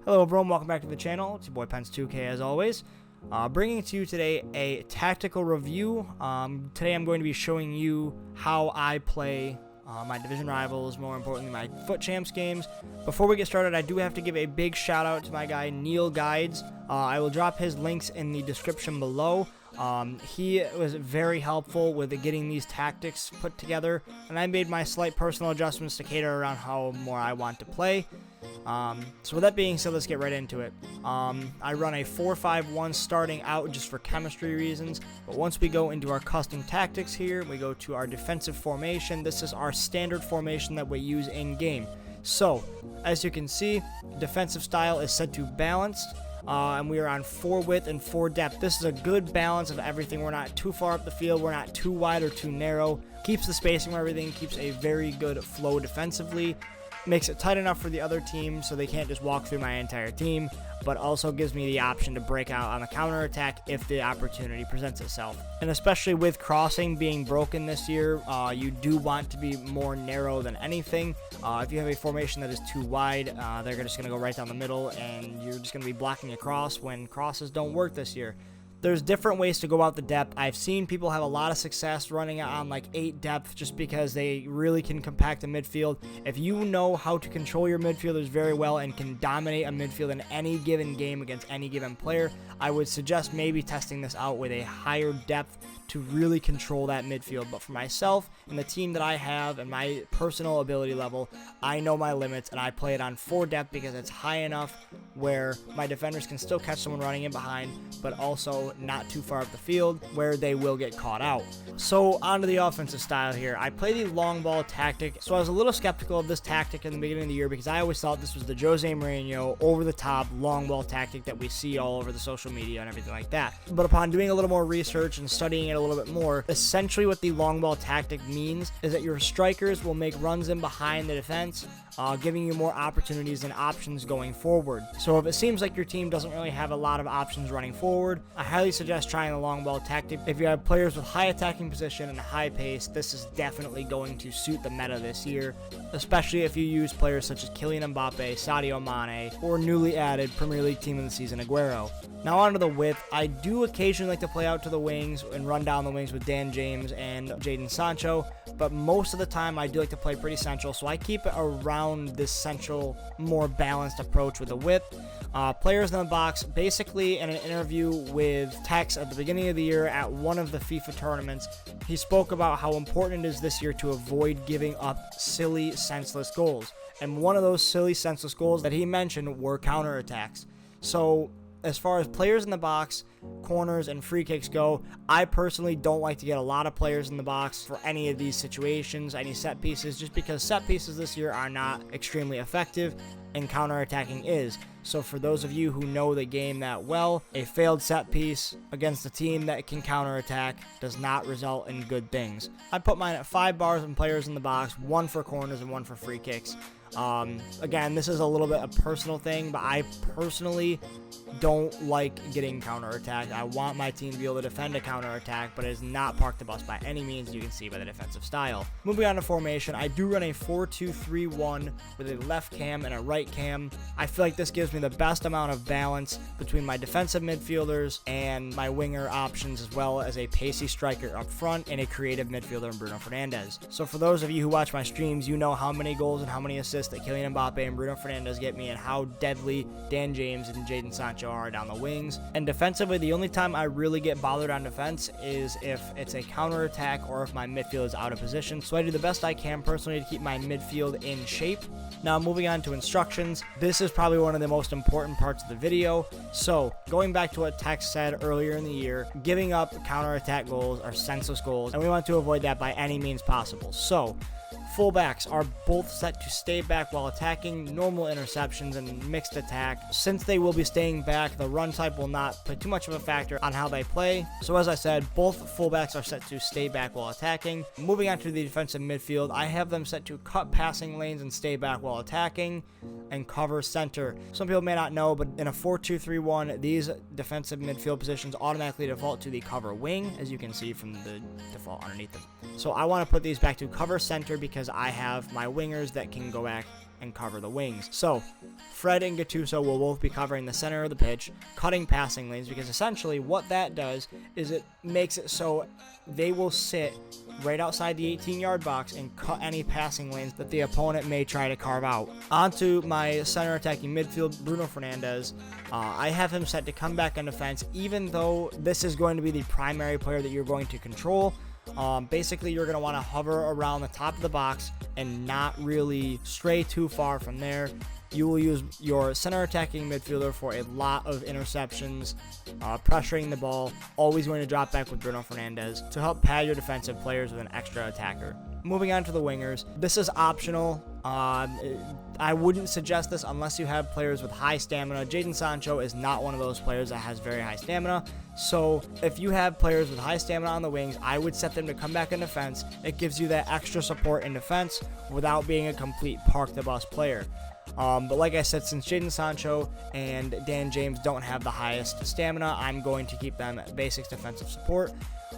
Hello everyone, welcome back to the channel. It's your boy Pence2K as always. Bringing to you today a tactical review. Today I'm going to be showing you how I play my division rivals, more importantly my FUT Champs games. Before we get started, I do have to give a big shout out to my guy NEALGUIDES. I will drop his links in the description below. He was very helpful with getting these tactics put together, and I made my slight personal adjustments to cater around how more I want to play. So with that being said, let's get right into it. I run a 4-5-1 starting out just for chemistry reasons, but once we go into our custom tactics here, we go to our defensive formation. This is our standard formation that we use in game. So as you can see, defensive style is set to balanced. And we are on 4 width and 4 depth. This is a good balance of everything. We're not too far up the field. We're not too wide or too narrow. Keeps the spacing where everything, keeps a very good flow defensively. Makes it tight enough for the other team so they can't just walk through my entire team, but also gives me the option to break out on the counter attack if the opportunity presents itself. And especially with crossing being broken this year, you do want to be more narrow than anything. If you have a formation that is too wide, they're just going to go right down the middle, and you're just going to be blocking across when crosses don't work this year. There's different ways to go out the depth. I've seen people have a lot of success running on like 8 depth just because they really can compact the midfield. If you know how to control your midfielders very well and can dominate a midfield in any given game against any given player, I would suggest maybe testing this out with a higher depth to really control that midfield. But for myself and the team that I have and my personal ability level, I know my limits and I play it on 4 depth because it's high enough where my defenders can still catch someone running in behind, but also not too far up the field where they will get caught out. So onto the offensive style here. I play the long ball tactic. So I was a little skeptical of this tactic in the beginning of the year because I always thought this was the Jose Mourinho over the top long ball tactic that we see all over the social media and everything like that. But upon doing a little more research and studying it a little bit more, essentially what the long ball tactic means is that your strikers will make runs in behind the defense, giving you more opportunities and options going forward. So if it seems like your team doesn't really have a lot of options running forward, I highly suggest trying the long ball tactic. If you have players with high attacking position and high pace, this is definitely going to suit the meta this year, especially if you use players such as Kylian Mbappe, Sadio Mane, or newly added Premier League Team of the Season Aguero. Now onto the width. I do occasionally like to play out to the wings and run down the wings with Dan James and Jadon Sancho, but most of the time I do like to play pretty central, so I keep it around this central, more balanced approach with the width. Players in the box, basically in an interview with Tex at the beginning of the year at one of the FIFA tournaments, he spoke about how important it is this year to avoid giving up silly, senseless goals. And one of those silly, senseless goals that he mentioned were counterattacks. So as far as players in the box, corners, and free kicks go, I personally don't like to get a lot of players in the box for any of these situations, any set pieces, just because set pieces this year are not extremely effective and counterattacking is. So for those of you who know the game that well, a failed set piece against a team that can counterattack does not result in good things. I'd put mine at 5 bars and players in the box, 1 for corners and 1 for free kicks. Again, this is a little bit a personal thing, but I personally don't like getting counterattacked. I want my team to be able to defend a counterattack, but it is not park the bus by any means, you can see by the defensive style. Moving on to formation, I do run a 4-2-3-1 with a left cam and a right cam. I feel like this gives me the best amount of balance between my defensive midfielders and my winger options, as well as a pacey striker up front and a creative midfielder in Bruno Fernandes. So for those of you who watch my streams, you know how many goals and how many assists that Kylian Mbappe and Bruno Fernandes get me and how deadly Dan James and Jadon Sancho are down the wings. And defensively, the only time I really get bothered on defense is if it's a counter attack or if my midfield is out of position. So I do the best I can personally to keep my midfield in shape. Now moving on to instructions, this is probably one of the most important parts of the video. So going back to what Tex said earlier in the year, giving up counter attack goals are senseless goals, and we want to avoid that by any means possible. So fullbacks are both set to stay back while attacking, normal interceptions, and mixed attack. Since they will be staying back, the run type will not play too much of a factor on how they play. So as I said, both fullbacks are set to stay back while attacking. Moving on to the defensive midfield, I have them set to cut passing lanes and stay back while attacking, and cover center. Some people may not know, but in a 4-2-3-1, these defensive midfield positions automatically default to the cover wing, as you can see from the default underneath them. So I want to put these back to cover center because I have my wingers that can go back and cover the wings. So Fred and Gattuso will both be covering the center of the pitch, cutting passing lanes, because essentially what that does is it makes it so they will sit right outside the 18-yard box and cut any passing lanes that the opponent may try to carve out. Onto my center attacking midfield, Bruno Fernandes. I have him set to come back on defense, even though this is going to be the primary player that you're going to control. Basically, you're going to want to hover around the top of the box and not really stray too far from there. You will use your center attacking midfielder for a lot of interceptions, pressuring the ball, always going to drop back with Bruno Fernandes to help pad your defensive players with an extra attacker. Moving on to the wingers, this is optional. I wouldn't suggest this unless you have players with high stamina. Jadon Sancho is not one of those players that has very high stamina. So if you have players with high stamina on the wings, I would set them to come back in defense. It gives you that extra support in defense without being a complete park the bus player. But like I said, since Jadon Sancho and Dan James don't have the highest stamina, I'm going to keep them at basics defensive support.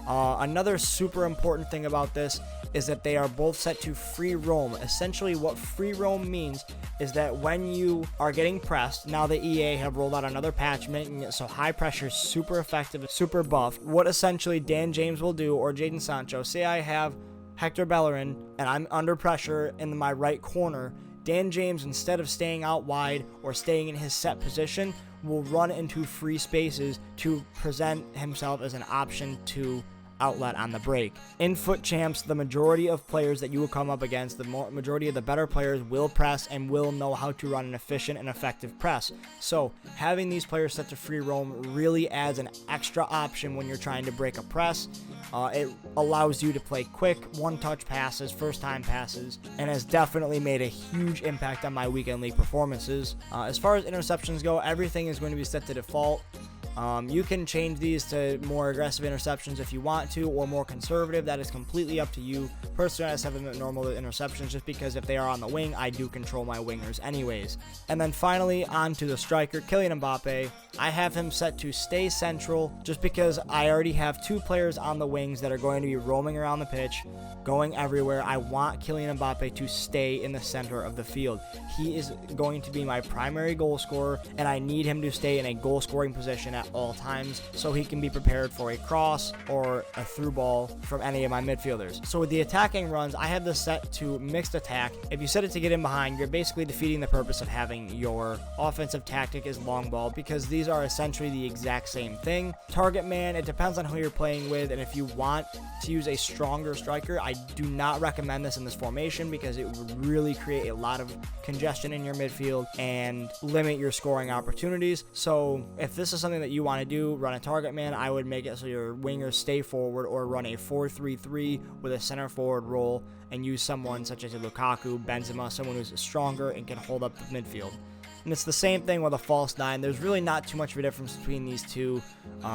Another super important thing about this is that they are both set to free roam. Essentially what free roam means is that when you are getting pressed, now the EA have rolled out another patch making it so high pressure is super effective, super buffed. What essentially Dan James will do, or Jadon Sancho, say I have Hector Bellerin and I'm under pressure in my right corner, Dan James, instead of staying out wide or staying in his set position, will run into free spaces to present himself as an option to outlet on the break. In Foot Champs, the majority of players that you will come up against, the majority of the better players will press and will know how to run an efficient and effective press. So having these players set to free roam really adds an extra option when you're trying to break a press. It allows you to play quick, one-touch passes, first-time passes, and has definitely made a huge impact on my weekend league performances. As far as interceptions go, everything is going to be set to default. You can change these to more aggressive interceptions if you want to, or more conservative. That is completely up to you. Personally, I just have them at normal interceptions just because if they are on the wing, I do control my wingers anyways. And then finally, on to the striker, Kylian Mbappe. I have him set to stay central just because I already have two players on the wings that are going to be roaming around the pitch, going everywhere. I want Kylian Mbappe to stay in the center of the field. He is going to be my primary goal scorer, and I need him to stay in a goal scoring position at all times so he can be prepared for a cross or a through ball from any of my midfielders. So with the attacking runs, I have this set to mixed attack. If you set it to get in behind, you're basically defeating the purpose of having your offensive tactic as long ball, because these are essentially the exact same thing. Target man, it depends on who you're playing with, and if you want to use a stronger striker, I do not recommend this in this formation because it would really create a lot of congestion in your midfield and limit your scoring opportunities. So if this is something that you want to do, run a target man, I would make it so your wingers stay forward, or run a 4-3-3 with a center forward role and use someone such as a Lukaku, Benzema, someone who's stronger and can hold up the midfield. And it's the same thing with a false 9. There's really not too much of a difference between these two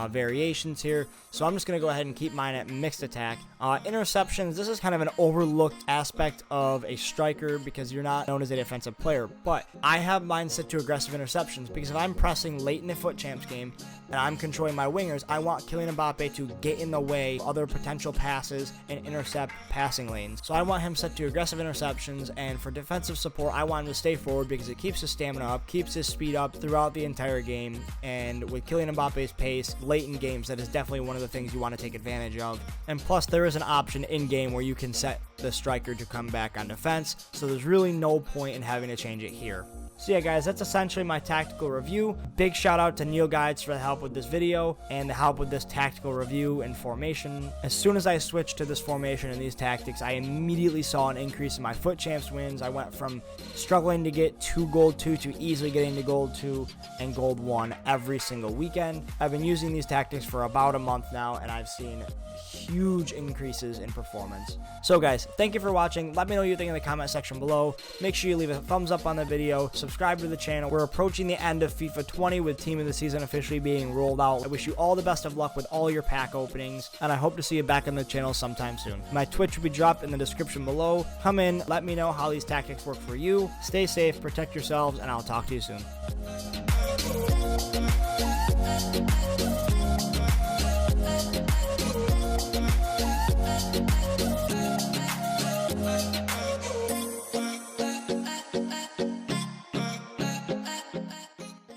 variations here. So I'm just going to go ahead and keep mine at mixed attack. Interceptions, this is kind of an overlooked aspect of a striker because you're not known as a defensive player. But I have mine set to aggressive interceptions because if I'm pressing late in the Foot Champs game and I'm controlling my wingers, I want Kylian Mbappe to get in the way of other potential passes and intercept passing lanes. So I want him set to aggressive interceptions, and for defensive support, I want him to stay forward because it keeps his stamina up, keeps his speed up throughout the entire game, and with Kylian Mbappe's pace late in games, that is definitely one of the things you want to take advantage of. And plus, there is an option in game where you can set the striker to come back on defense, so there's really no point in having to change it here. So yeah guys, that's essentially my tactical review. Big shout out to NEALGUIDES for the help with this video and the help with this tactical review and formation. As soon as I switched to this formation and these tactics, I immediately saw an increase in my Foot Champs wins. I went from struggling to get 2 gold 2 to easily getting to gold 2 and gold 1 every single weekend. I've been using these tactics for about a month now, and I've seen huge increases in performance. So guys, thank you for watching. Let me know what you think in the comment section below. Make sure you leave a thumbs up on the video, subscribe to the channel. We're approaching the end of FIFA 20 with Team of the Season officially being rolled out. I wish you all the best of luck with all your pack openings, and I hope to see you back on the channel sometime soon. My Twitch will be dropped in the description below. Come in, let me know how these tactics work for you. Stay safe, protect yourselves, and I'll talk to you soon.